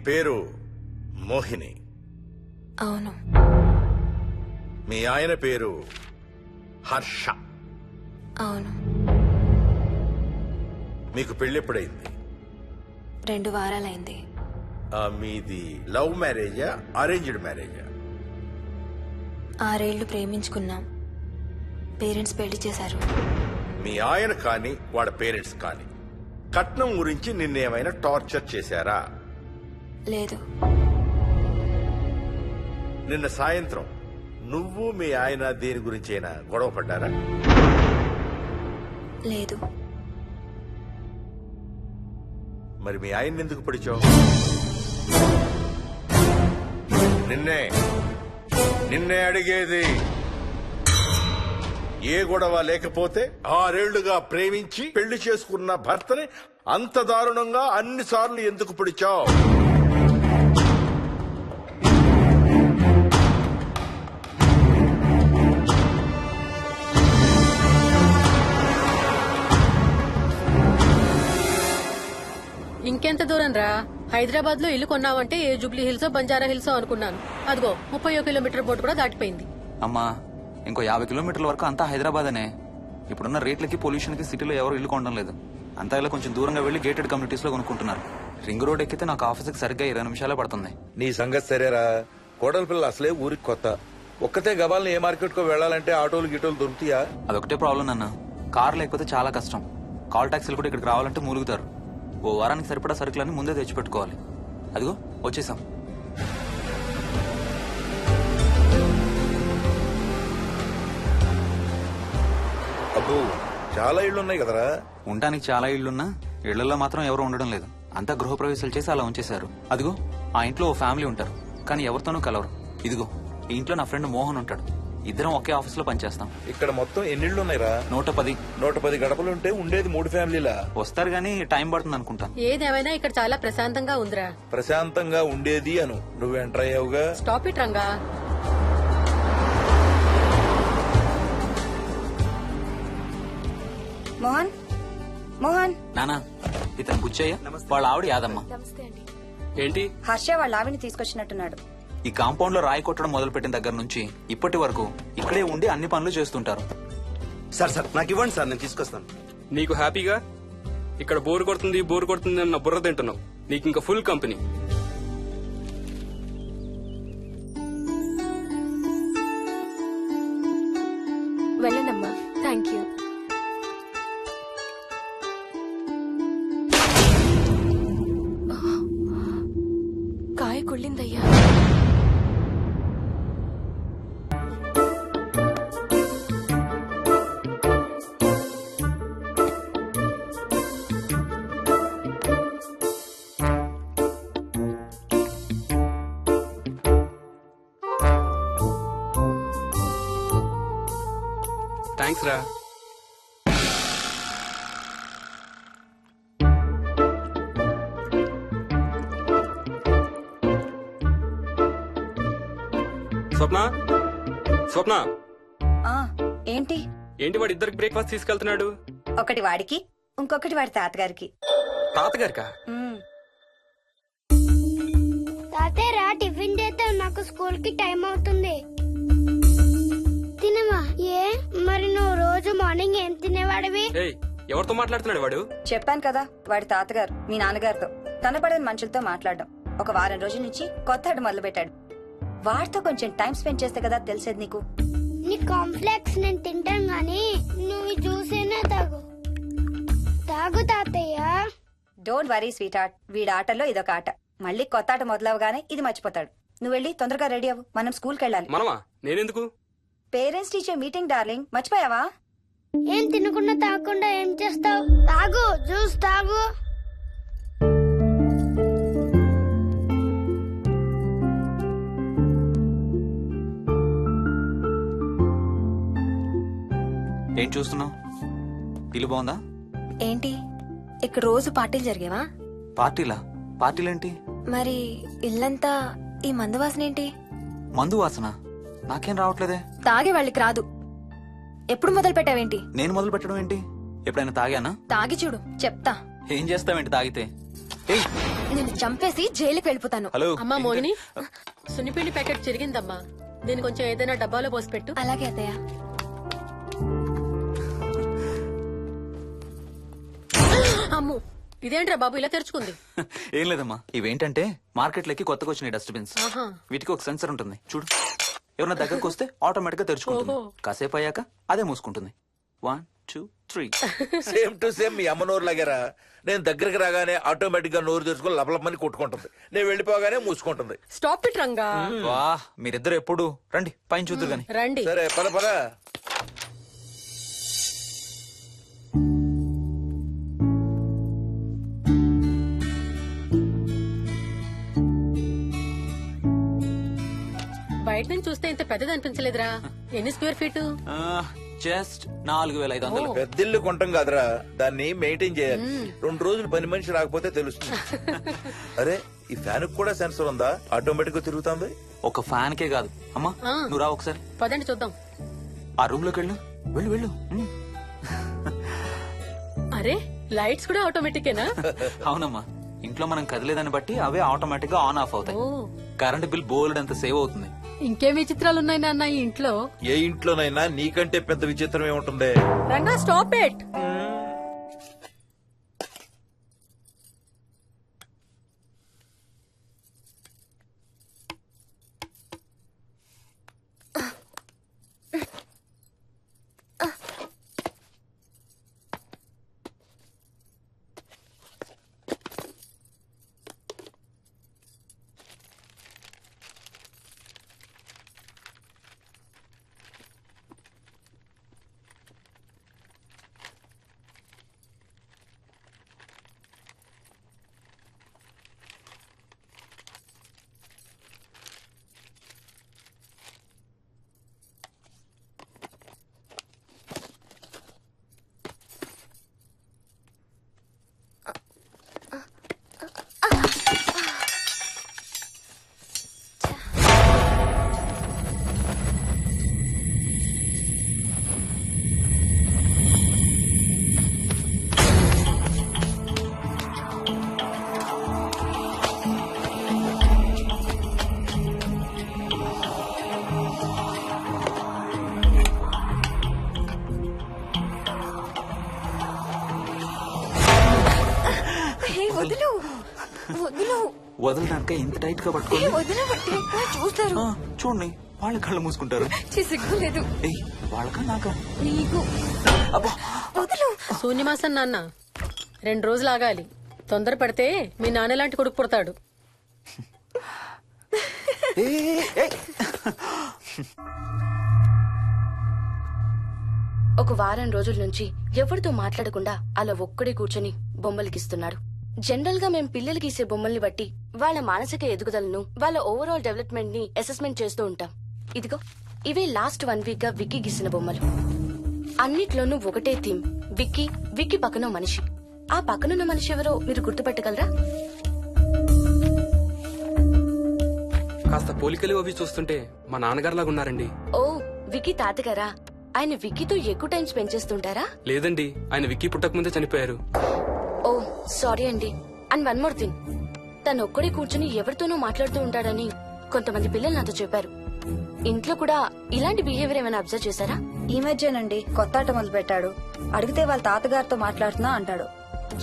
పేరు మోహిని. అవును. మీ ఆయన పేరు హర్ష. అవును. మీకు పెళ్ళెప్పుడైంది? 2 వారాలైంది. మీది లవ్ మ్యారేజా అరేంజ్డ్ మ్యారేజా? 6 ఏళ్లు ప్రేమించుకున్నాం. పేరెంట్స్ పెళ్లి చేశారు. మీ ఆయన కానీ వాళ్ళ పేరెంట్స్ కానీ కట్నం గురించి నిన్నేమైనా టార్చర్ చేశారా? లేదు. నిన్న సాయంత్రం నువ్వు మీ ఆయన దేని గురించైనా గొడవ పడ్డారా? లేదు. మరి మీ ఆయన ఎందుకు పడిచావు? నిన్నే అడిగేది. ఏ గొడవ లేకపోతే 6 ఏళ్లుగా ప్రేమించి పెళ్లి చేసుకున్న భర్తని అంత దారుణంగా అన్నిసార్లు ఎందుకు పిడిచావు? ఇంకెంత దూరం రా? హైదరాబాద్ లో ఇల్లు కొన్నావంటే ఏ జూబ్లీ హిల్స్ బంజారా హిల్స్ అనుకున్నాను. అదిగో 31 కిలోమీటర్ బోర్డు కూడా దాటిపోయింది. అమ్మా, ఇంకో 50 కిలోమీటర్ల వరకు అంతా హైదరాబాద్ అనే. ఇప్పుడున్న రేట్లకి పొల్యూషన్ కి సిటీలో ఎవరు ఇల్లు కొనడం లేదు. అంతా ఇలా కొంచెం దూరంగా వెళ్లి గేటెడ్ కమ్యూనిటీస్ లో కొనుక్కుంటున్నారు. రింగ్ రోడ్ ఎక్కితే నాకు ఆఫీస్కి సరిగ్గా 20 నిమిషాలే పడుతుంది. నీ సంగతి సరేరా, కోడల పిల్ల అసలే ఊరికి కొత్త. ఒక్కతే గబాల్ని ఏ మార్కెట్ కో వెళ్లాలంటే ఆటోలు గిటోలు దొరుకుతాయా? అదొకటే ప్రాబ్లం అన్న. కార్ లేకపోతే చాలా కష్టం. కాల్ టాక్సీలు కూడా ఇక్కడికి రావాలంటే మూలుగుతారు. ఓ వారానికి సరిపడా సరుకులన్నీ ముందే తెచ్చిపెట్టుకోవాలి. అదిగో వచ్చేసాం. అబ్బో, చాలా ఇళ్లున్నాయి కదరా. ఉండటానికి చాలా ఇళ్లున్నా ఇళ్లలో మాత్రం ఎవరు ఉండడం లేదు. అంతా గృహప్రవేశాలు చేసి అలా ఉంచేశారు. అదిగో ఆ ఇంట్లో ఓ ఫ్యామిలీ ఉంటారు, కానీ ఎవరితోనూ కలవరు. ఇదిగో ఈ ఇంట్లో నా ఫ్రెండ్ మోహన్ ఉంటాడు. ఇద్దరం ఒకే ఆఫీస్ లో పనిచేస్తాం. ఇక్కడ మొత్తం ఎన్నిళ్లున్నాయిరా? 110. 110 గడపలుంటే ఉండేది 3 ఫ్యామిలీలా. వస్తారు గానీ టైం పడుతుంది అనుకుంటా. ఏదేమైనా ఇక్కడ చాలా ప్రశాంతంగా ఉందిరా. ప్రశాంతంగా ఉండేది అను, నువ్వు ఎంటర్ అయ్యావుగా. Stop it Ranga. మోహన్, మోహన్. నానా, ఇతను బుచ్చయ్య, వాళ్ళ ఆవిడ యాదమ్మ. ఏంటి? హర్ష వాళ్ళ ఆవిని తీసుకొచ్చినట్టున్నాడు. ఈ కాంపౌండ్ లో రాయి కొట్టడం మొదలుపెట్టిన దగ్గర నుంచి ఇప్పటి వరకు ఇక్కడే ఉండి అన్ని పనులు చేస్తుంటారు. సార్ నాకు ఇవ్వండి సార్, నేను తీసుకొస్తాను. నీకు హ్యాపీగా ఇక్కడ బోర్ కొడుతుంది అన్న బుర్ర తింటున్నావు. నీకు ఇంకా ఫుల్ కంపెనీ. వెళ్ళండమ్మా. Thank you. కాయ కుళ్ళిందయ్యా. థ్యాంక్స్ రా. స్వప్న స్వప్న ఆ ఏంటి? ఏంటి వాడు ఇద్దరికి బ్రేక్ఫాస్ట్ తీసుకెళ్తున్నాడు? ఒకటి వాడికి, ఇంకొకటి వాడి తాతగారికి. తాతగారికా? మ్మ్. తాతయ్య టిఫిన్ చేద్దాం, నాకు స్కూల్ కి టైం అవుతుంది. తినమా? ఏ మరి నువ్వు రోజు మార్నింగ్ ఏం తినేవాడివి? ఏయ్, ఎవరితో మాట్లాడుతున్నాడు వాడు? చెప్పాను కదా, వాడి తాతగారు మీ నాన్నగారితో కనపడని మనుషులతో మాట్లాడడం. ఒక వారం రోజుల నుంచి కొత్త ఆట మొదలు పెట్టాడు. వాడితో కొంచెం టైం స్పెండ్ చేస్తే కదా తెలిసేది నీకు. నీ కాంప్లెక్స్ నేను తింటాను గాని నువ్వు జ్యూసేనా తాగు. తాగు తాతయ్య. డోంట్ వరీ స్వీట్ హార్ట్, వీడి ఆటల్లో ఇదొక ఆట. మళ్ళీ కొత్త ఆట మొదలవగానే ఇది మర్చిపోతాడు. నువ్వు వెళ్ళి తొందరగా రెడీ అవ్వు, మనం స్కూల్కి వెళ్ళాలి. మనమా? నేనెందుకు? పేరెంట్స్ టీచర్ మీటింగ్ డార్లింగ్, మర్చిపోయావా? ఏం తినకుండా తాగకుండా ఏం చేస్తావు? తాగు, జ్యూస్ తాగు. ఏం చూస్తున్నావు? ఇల్లు బాగుందా? ఏంటి ఇక్కడ రోజు పార్టీలు జరిగేవా? పార్టీలా? పార్టీలేంటి? మరి ఇల్లంతా ఈ మందు వాసన ఏంటి? మందు వాసన నాకేం రావట్లేదే. తాగే వాళ్ళకి రాదు. ఎప్పుడు మొదలు పెట్టావేంటి? నేను మొదలు పెట్టడం ఏంటి? ఎప్పుడైనా తాగానా? తాగి చూడు, చెప్తా. ఏం చేస్తావేంటి తాగితే? ఏయ్, నేను చంపేసి జైలుకి వెళ్ళిపోతాను. హలో. అమ్మా మోహిని, సున్నిపిండి ప్యాకెట్ చిరిగిందమ్మా, దీని కొంచెం ఏదైనా డబ్బాలో పోసి పెట్టు. అలాగే అత్తయ్య. అమ్ము, ఇదేంట్రా బాబు ఇలా తెరుచుకుంది? ఏం లేదమ్మా, ఇవేంటంటే మార్కెట్లోకి కొత్తగా వచ్చినాయి డస్ట్బిన్స్. ఆహా. వీటికి ఒక సెన్సర్ ఉంటుంది చూడు. ఎవరన్నా దగ్గరకు వస్తే ఆటోమేటిక్ గా తెరుచుకుంటుంది. ఓహో. కాసేపు అయ్యాక అదే మూసుకుంటుంది. 1 2 3. సేమ్ టు సేమ్ మీ అమ్మ నోరు లాగారా. నేను దగ్గరికి రాగానే ఆటోమేటిక్ గా నోరు తెరుచుకొని లపలపని కొట్టుకుంటుంది. నేను వెళ్ళిపోగానే మూసుకుంటుంది. Stop it Ranga. వా, మీరిద్దరు ఎప్పుడు రండి పైన చూద్దరు గాని. రండి. సరే పద పద. బయట నుంచి చూస్తే ఇంత పెద్దది అనిపించలేదురా. ఎన్ని స్క్వేర్ ఫీట్? జస్ట్ 4500. పెద్దిల్లు కొంటాం కాదురా, దాన్ని మెయింటైన్ చేయాలి. 2 రోజులు పని మనిషి రాకపోతే తెలుస్తుంది. అరే, ఈ ఫ్యాన్ కూడా సెన్సర్ ఉందా? ఆటోమేటిక్ గా తిరుగుతుంది. ఒక ఫ్యాన్ కే కాదు. అమ్మా నువ్వు రా ఒకసారి. పదండి చూద్దాం. ఆ రూమ్ లోకి వెళ్ళు. వెళ్ళు వెళ్ళు. అరే, లైట్స్ కూడా ఆటోమేటికేనా? అవునమ్మా, ఇంట్లో మనం కదిలేదాన్ని బట్టి అవే ఆటోమేటిక్ గా ఆన్ ఆఫ్ అవుతాయి. ఓ, కరెంట్ బిల్ బోల్డ్ అంత సేవ్ అవుతుంది. ఇంకేం విచిత్రాలు ఉన్నాయి నాన్న ఈ ఇంట్లో? ఏ ఇంట్లోనైనా నీకంటే పెద్ద విచిత్రం ఏముంటుంది? Ranga stop it. వదులు వదులు వదలడానిక ఇంత టైట్ గా పట్టుకోండి. వదిన చూస్తారు. చూడండి, వాళ్ళ కళ్ళు మూసుకుంటారు. సిగ్గులేదు ఏయ్, వాళ్ళకా నాకా? నీకు. అబ్బా, వదులు. శూన్యమాసం నాన్న, 2 రోజులు ఆగాలి. తొందర పడితే మీ నాన్న లాంటి కొడుకు పుడతాడు. ఒక వారం రోజుల నుంచి ఎవరితో మాట్లాడకుండా అలా ఒక్కడే కూర్చొని బొమ్మలు గీస్తున్నాడు. జనరల్ గా మేం పిల్లలు గీసే బొమ్మల్ని బట్టి వాళ్ళ మానసిక ఎదుగుదలను, వాళ్ళ ఓవరాల్ డెవలప్మెంట్ ని అసెస్మెంట్ చేస్తూ ఉంటాం. ఇదిగో ఇవే లాస్ట్ 1 వీక్ గా విక్కీ గీసిన బొమ్మలు. అన్నిట్లోనూ ఒకటే థీమ్. విక్కీ, విక్కీ పక్కన మనిషి. ఆ పక్కనున్న మనిషి ఎవరో మీరు గుర్తుపట్టగలరా? కాస్త పోలికలు అవి చూస్తుంటే మా నాన్నగారులాగా ఉన్నారండి. ఓ, విక్కీ తాతగారా? ఆయన విక్కీతో ఎక్కువ టైం స్పెండ్ చేస్తుంటారా? లేదండి, ఆయన విక్కీ పుట్టక ముందే చనిపోయారు. ఓ సారీ అండి. అండ్ వన్ మోర్ థింగ్, తను ఒక్కడే కూర్చుని ఎవరితోనూ మాట్లాడుతూ ఉంటాడని కొంతమంది పిల్లలు నాతో చెప్పారు. ఇంట్లో కూడా ఇలాంటి బిహేవియర్ ఏమైనా అబ్జర్వ్ చేశారా? ఈ మధ్యనండి కొత్త ఆట మొదలు పెట్టాడు. అడిగితే వాళ్ళ తాతగారితో మాట్లాడుతున్నా అంటాడు.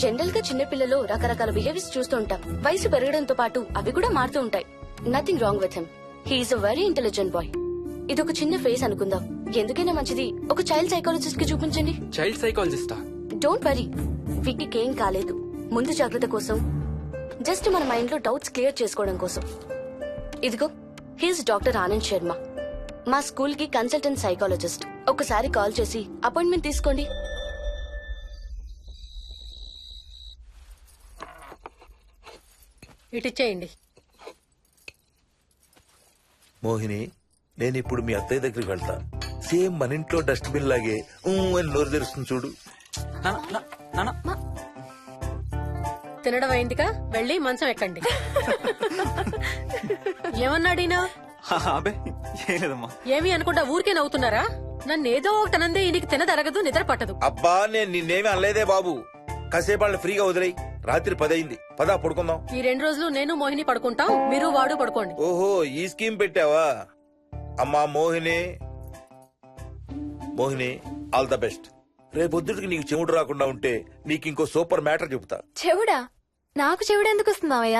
జనరల్ గా చిన్న పిల్లలు రకరకాల బిహేవియర్స్ చూస్తూ ఉంటాం. వయసు పెరగడంతో పాటు అవి కూడా మారుతూ ఉంటాయి. Nothing wrong with him. He's a very intelligent boy. ఇది ఒక చిన్న ఫేస్ అనుకుందాం. ఎందుకైనా మంచిది ఒక చైల్డ్ సైకాలజిస్ట్ కి చూపించండి. చైల్డ్ సైకాలజిస్టా? డోంట్ వరీ, విక్కీకి ఏం కాలేదు. ముందు జాగ్రత్త కోసం, జస్ట్ మన మైండ్ లో డౌట్స్ క్లియర్ చేసుకోవడం కోసం. ఇదిగో, హీస్ డాక్టర్ ఆనంద్ శర్మ, మా స్కూల్ కి కన్సల్టెంట్ సైకాలజిస్ట్. ఒకసారి కాల్ చేసి అపాయింట్మెంట్ తీసుకోండి. ఇటిచ్చేయండి. మోహిని, నేను ఇప్పుడు మీ అత్తయ్య దగ్గరికి వెళ్తా. సేమ్ మన ఇంట్లో డస్ట్బిన్ లాగే అని నోరు తెరుస్తుంది చూడు. తినడం అయిందిగా, వెళ్ళి మంచం ఎక్కండి. ఏమన్నాడీనా? అబే ఏం లేదమ్మా. ఏమి అనుకుంటా ఊరికే నవ్వుతున్నారా? నన్ను ఏదో ఒకటి అనందే ఈయనకి తినదరగదు, నిద్ర పట్టదు. అబ్బా, నేను నిన్నేమి అనలేదే బాబు. కాసేపు వాళ్ళని ఫ్రీగా వదిలేయి. రాత్రి 10 అయింది, పదా పడుకుందాం. ఈ 2 రోజులు నేను మోహిని పడుకుంటాం, మీరు వాడు పడుకోండి. ఓహో, ఈ స్కీమ్ పెట్టావా? అమ్మా Mohini, Mohini, all the best. రేపొద్దుటికి నీకు చెవుడు రాకుండా ఉంటే నీకు ఇంకో సూపర్ మ్యాటర్ చెబుతా. చెవుడా? నాకు చెవుడు ఎందుకు వస్తుంది మావయ్య?